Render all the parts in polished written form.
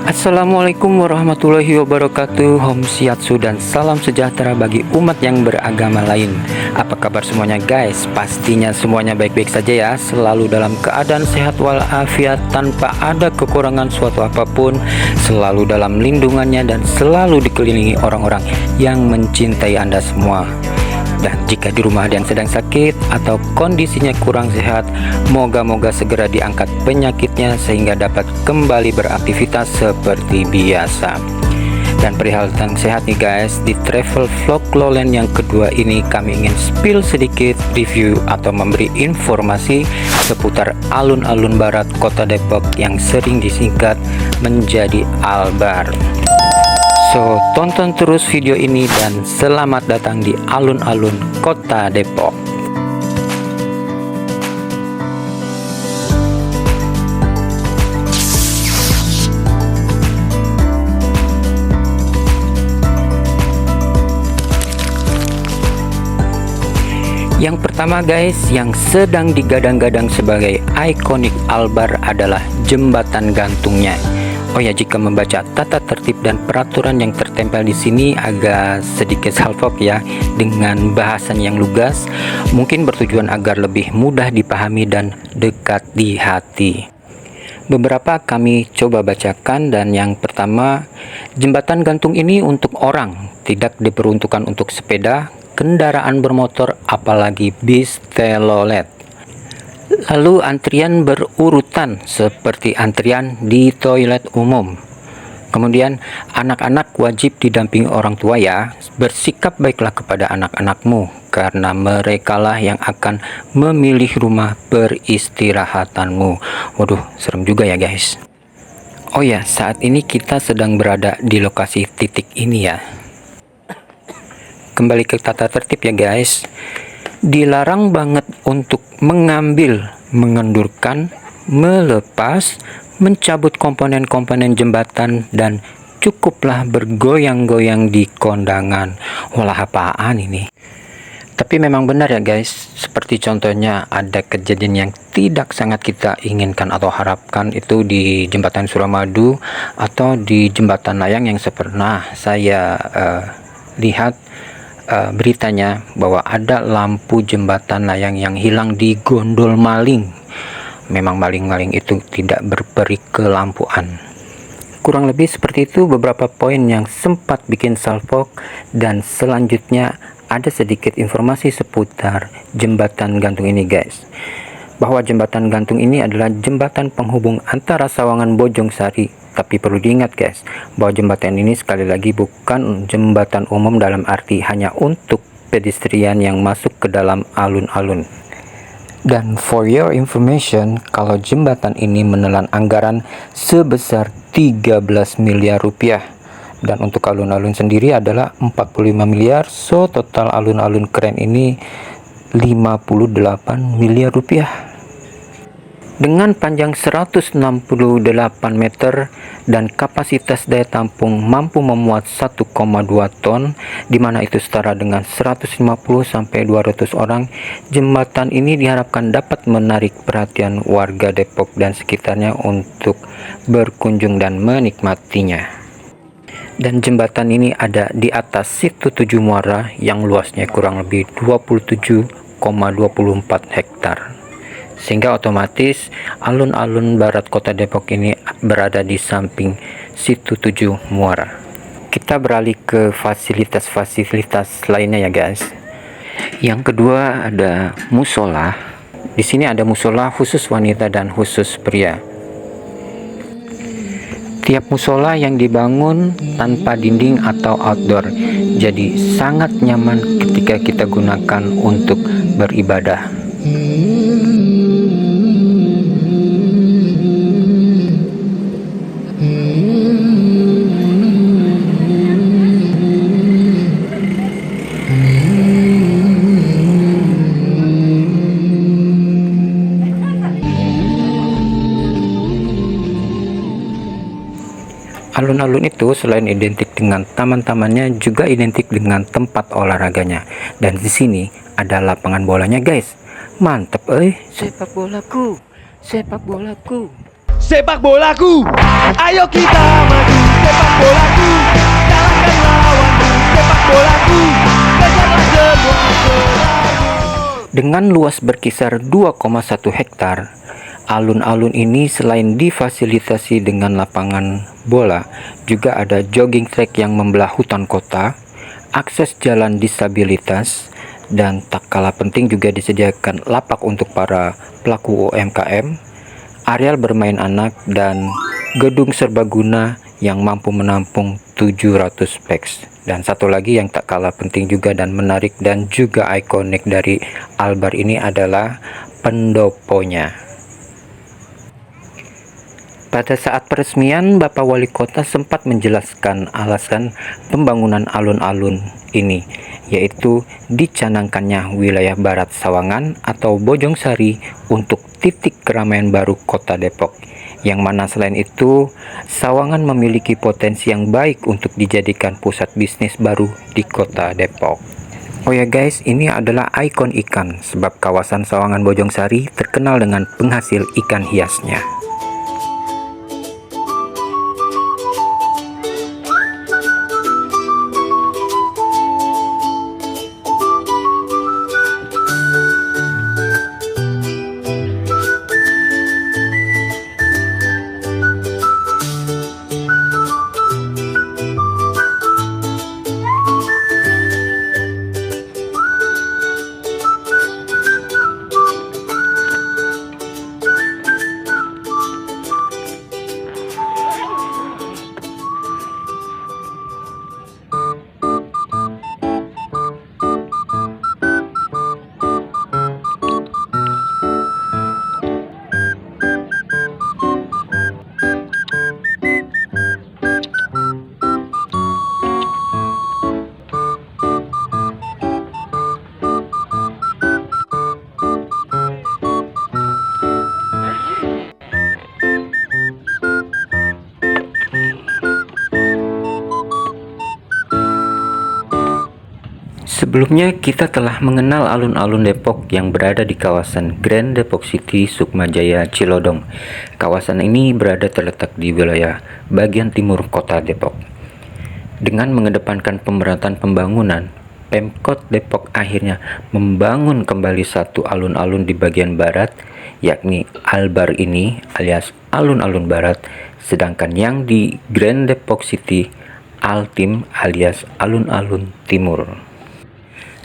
Assalamualaikum warahmatullahi wabarakatuh. Om Shiatsu dan salam sejahtera bagi umat yang beragama lain. Apa kabar semuanya guys? Pastinya semuanya baik-baik saja ya. Selalu dalam keadaan sehat walafiat tanpa ada kekurangan suatu apapun. Selalu dalam lindungannya dan selalu dikelilingi orang-orang yang mencintai Anda semua. Dan jika di rumah ada yang sedang sakit atau kondisinya kurang sehat, moga-moga segera diangkat penyakitnya sehingga dapat kembali beraktivitas seperti biasa. Dan perihal tentang sehat nih guys, di travel vlog Lowland yang kedua ini kami ingin spill sedikit review atau memberi informasi seputar alun-alun barat kota Depok yang sering disingkat menjadi Albar. So, tonton terus video ini dan selamat datang di alun-alun kota Depok. Yang pertama guys, yang sedang digadang-gadang sebagai ikonik Albar adalah jembatan gantungnya. Oh ya, jika membaca tata tertib dan peraturan yang tertempel di sini agak sedikit salfok ya, dengan bahasan yang lugas, mungkin bertujuan agar lebih mudah dipahami dan dekat di hati. Beberapa kami coba bacakan, dan yang pertama, jembatan gantung ini untuk orang, tidak diperuntukkan untuk sepeda, kendaraan bermotor, apalagi bis telolet. Lalu antrian berurutan seperti antrian di toilet umum. Kemudian anak-anak wajib didampingi orang tua ya. Bersikap baiklah kepada anak-anakmu karena merekalah yang akan memilih rumah peristirahatanmu. Waduh, serem juga ya guys. Oh ya, saat ini kita sedang berada di lokasi titik ini ya. Kembali ke tata tertib ya guys. Dilarang banget untuk mengambil, mengendurkan, melepas, mencabut komponen-komponen jembatan, dan cukuplah bergoyang-goyang di kondangan. Walah, apaan ini? Tapi memang benar ya guys, seperti contohnya ada kejadian yang tidak sangat kita inginkan atau harapkan, itu di jembatan Suramadu atau di jembatan layang yang pernah saya lihat beritanya bahwa ada lampu jembatan layang yang hilang di gondol maling. Memang maling-maling itu tidak berperi kelampuan. Kurang lebih seperti itu beberapa poin yang sempat bikin salfok. Dan selanjutnya ada sedikit informasi seputar jembatan gantung ini guys, bahwa jembatan gantung ini adalah jembatan penghubung antara Sawangan Bojongsari. Tapi perlu diingat guys, bahwa jembatan ini sekali lagi bukan jembatan umum dalam arti hanya untuk pedestrian yang masuk ke dalam alun-alun. Dan for your information, kalau jembatan ini menelan anggaran sebesar 13 miliar rupiah. Dan untuk alun-alun sendiri adalah 45 miliar, so total alun-alun keren ini 58 miliar rupiah. Dengan panjang 168 meter dan kapasitas daya tampung mampu memuat 1,2 ton, di mana itu setara dengan 150 sampai 200 orang, jembatan ini diharapkan dapat menarik perhatian warga Depok dan sekitarnya untuk berkunjung dan menikmatinya. Dan jembatan ini ada di atas situ 7 muara yang luasnya kurang lebih 27,24 hektar. Sehingga otomatis alun-alun barat kota Depok ini berada di samping situ 7 muara. Kita beralih ke fasilitas-fasilitas lainnya ya guys. Yang kedua ada musola. Di sini ada musola khusus wanita dan khusus pria. Tiap musola yang dibangun tanpa dinding atau outdoor, jadi sangat nyaman ketika kita gunakan untuk beribadah. Alun-alun itu selain identik dengan taman-tamannya juga identik dengan tempat olahraganya. Dan di sini ada lapangan bolanya guys. Mantep sepak bolaku, sepak bolaku. sepak bolaku. Ayo kita maju sepak bolaku. Kalahkan lawanmu sepak bolaku. Kejarlah semua selalu. Dengan luas berkisar 2,1 hektar, alun-alun ini selain difasilitasi dengan lapangan bola, juga ada jogging track yang membelah hutan kota, akses jalan disabilitas, dan tak kalah penting juga disediakan lapak untuk para pelaku UMKM, areal bermain anak, dan gedung serbaguna yang mampu menampung 700 peks. Dan satu lagi yang tak kalah penting juga dan menarik dan juga ikonik dari Albar ini adalah pendoponya. Pada saat peresmian, Bapak Wali Kota sempat menjelaskan alasan pembangunan alun-alun ini, yaitu dicanangkannya wilayah Barat Sawangan atau Bojongsari untuk titik keramaian baru Kota Depok, yang mana selain itu, Sawangan memiliki potensi yang baik untuk dijadikan pusat bisnis baru di Kota Depok. Oh ya guys, ini adalah ikon ikan, sebab kawasan Sawangan Bojongsari terkenal dengan penghasil ikan hiasnya. Sebelumnya kita telah mengenal alun-alun Depok yang berada di kawasan Grand Depok City, Sukmajaya, Cilodong. Kawasan ini berada terletak di wilayah bagian timur kota Depok. Dengan mengedepankan pemerataan pembangunan, Pemkot Depok akhirnya membangun kembali satu alun-alun di bagian barat, yakni Albar ini alias alun-alun barat, sedangkan yang di Grand Depok City Altim alias alun-alun timur.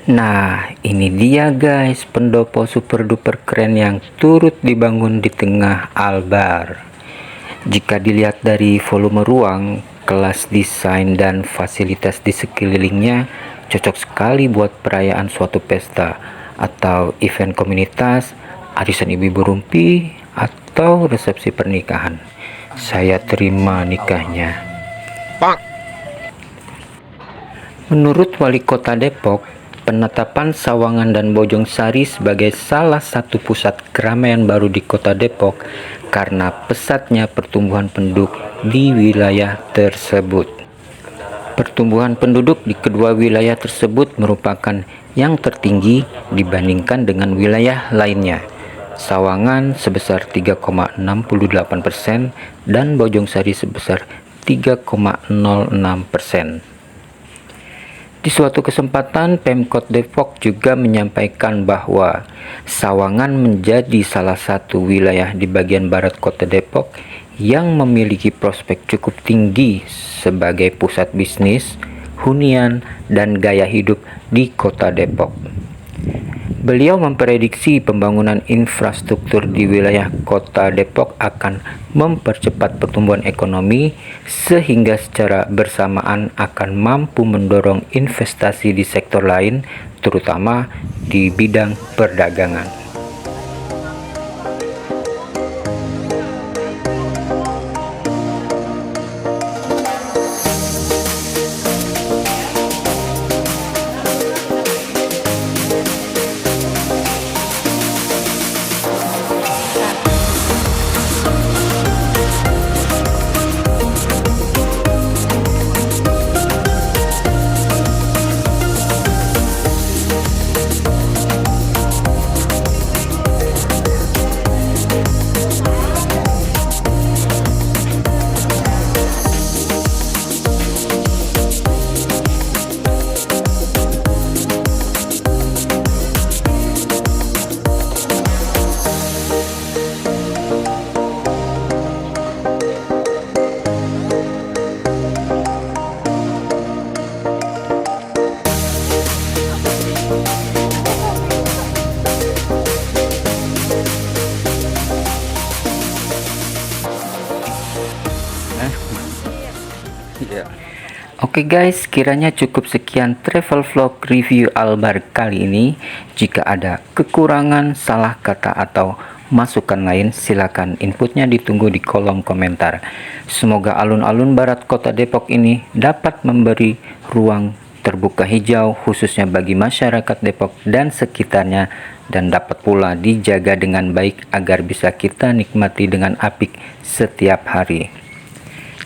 Nah, ini dia guys, pendopo super duper keren yang turut dibangun di tengah Albar. Jika dilihat dari volume ruang, kelas desain dan fasilitas di sekelilingnya, cocok sekali buat perayaan suatu pesta atau event komunitas, arisan ibu-ibu rumpi, atau resepsi pernikahan. Saya terima nikahnya. Menurut Wali Kota Depok, penetapan Sawangan dan Bojongsari sebagai salah satu pusat keramaian baru di Kota Depok karena pesatnya pertumbuhan penduduk di wilayah tersebut. Pertumbuhan penduduk di kedua wilayah tersebut merupakan yang tertinggi dibandingkan dengan wilayah lainnya. Sawangan sebesar 3,68% dan Bojongsari sebesar 3,06%. Di suatu kesempatan, Pemkot Depok juga menyampaikan bahwa Sawangan menjadi salah satu wilayah di bagian barat Kota Depok yang memiliki prospek cukup tinggi sebagai pusat bisnis, hunian, dan gaya hidup di Kota Depok. Beliau memprediksi pembangunan infrastruktur di wilayah Kota Depok akan mempercepat pertumbuhan ekonomi sehingga secara bersamaan akan mampu mendorong investasi di sektor lain, terutama di bidang perdagangan. Oke guys, kiranya cukup sekian travel vlog review Albar kali ini. Jika ada kekurangan, salah kata atau masukan lain, silakan inputnya ditunggu di kolom komentar. Semoga alun-alun barat kota Depok ini dapat memberi ruang terbuka hijau khususnya bagi masyarakat Depok dan sekitarnya, dan dapat pula dijaga dengan baik agar bisa kita nikmati dengan apik setiap hari.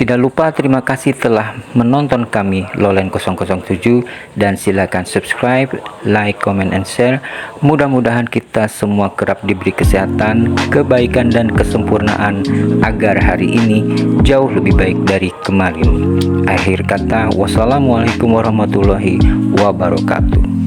Tidak lupa terima kasih telah menonton kami Lolen 007, dan silakan subscribe, like, comment, and share. Mudah-mudahan kita semua kerap diberi kesehatan, kebaikan, dan kesempurnaan agar hari ini jauh lebih baik dari kemarin. Akhir kata, wassalamualaikum warahmatullahi wabarakatuh.